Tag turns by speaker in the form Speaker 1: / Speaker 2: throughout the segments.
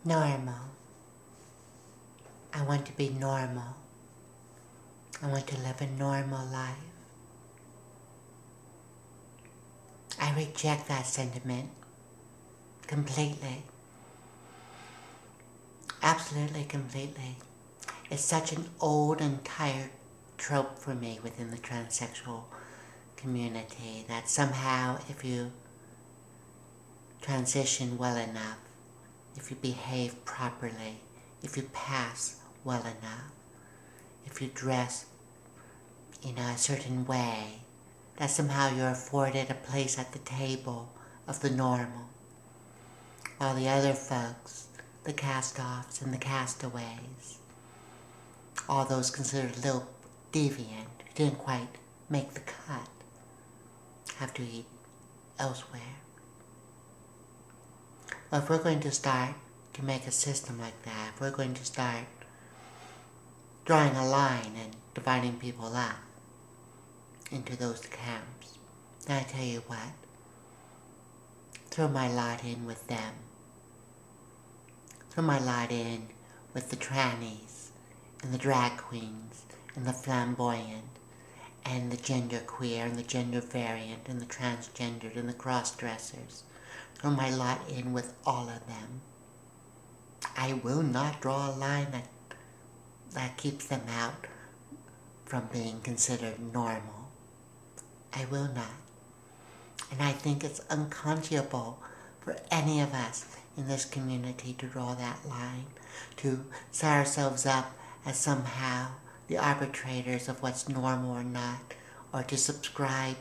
Speaker 1: Normal. I want to be normal. I want to live a normal life. I reject that sentiment completely. Absolutely, completely. It's such an old and tired trope for me within the transsexual community that somehow if you transition well enough, if you behave properly, if you pass well enough, if you dress in a certain way, that somehow you're afforded a place at the table of the normal, while the other folks, the cast-offs and the castaways, all those considered a little deviant, who didn't quite make the cut, have to eat elsewhere. Well, if we're going to start to make a system like that, if we're going to start drawing a line and dividing people up into those camps, then I tell you what, throw my lot in with them. Throw my lot in with the trannies, and the drag queens, and the flamboyant, and the genderqueer, and the gender variant, and the transgendered, and the cross-dressers. Throw my lot in with all of them. I will not draw a line that keeps them out from being considered normal. I will not. And I think it's unconscionable for any of us in this community to draw that line, to set ourselves up as somehow the arbitrators of what's normal or not, or to subscribe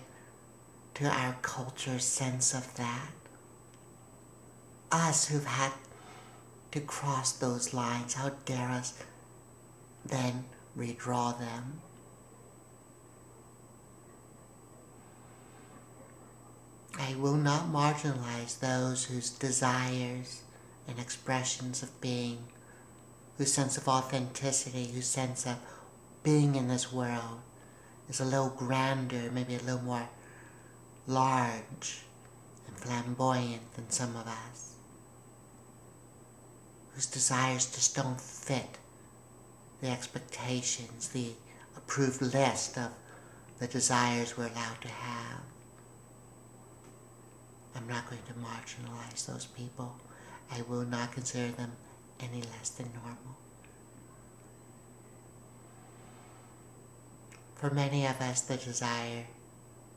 Speaker 1: to our culture's sense of that. Us who've had to cross those lines, how dare us then redraw them? I will not marginalize those whose desires and expressions of being, whose sense of authenticity, whose sense of being in this world is a little grander, maybe a little more large and flamboyant than some of us, whose desires just don't fit the expectations, the approved list of the desires we're allowed to have. I'm not going to marginalize those people. I will not consider them any less than normal. For many of us, the desire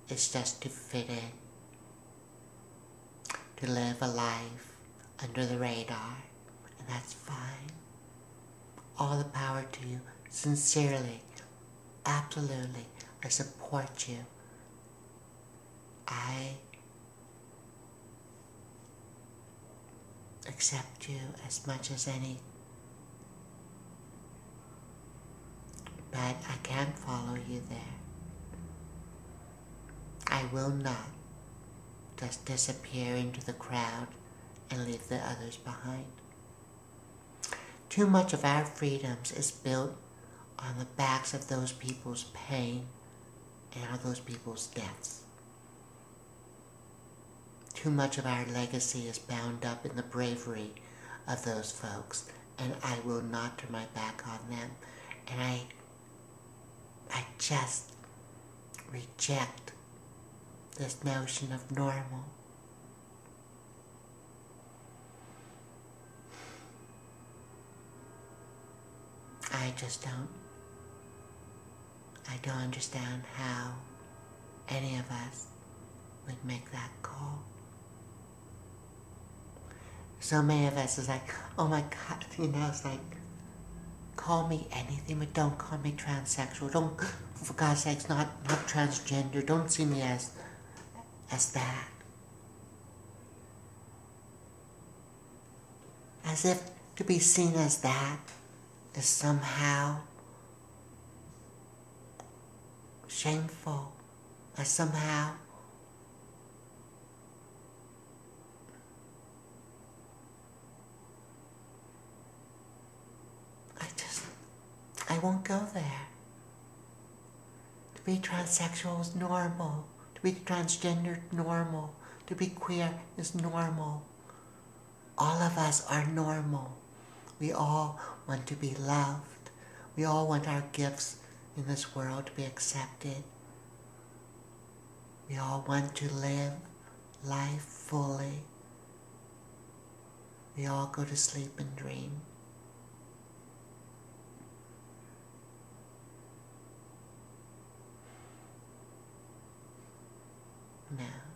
Speaker 1: is just to fit in, to live a life under the radar, and that's fine. All the power to you, sincerely, absolutely, I support you. I accept you as much as any, but I can't follow you there. I will not just disappear into the crowd and leave the others behind. Too much of our freedoms is built on the backs of those people's pain and of those people's deaths. Too much of our legacy is bound up in the bravery of those folks, and I will not turn my back on them. And I just reject this notion of normal. I don't understand how any of us would make that call. So many of us is like, oh my God, it's like, call me anything, but don't call me transsexual. Don't, for God's sakes, not transgender. Don't see me as that. As if to be seen as that is somehow shameful, as somehow I won't go there. To be transsexual is normal. To be transgender, normal. To be queer is normal. All of us are normal. We all want to be loved. We all want our gifts in this world to be accepted. We all want to live life fully. We all go to sleep and dream. Now,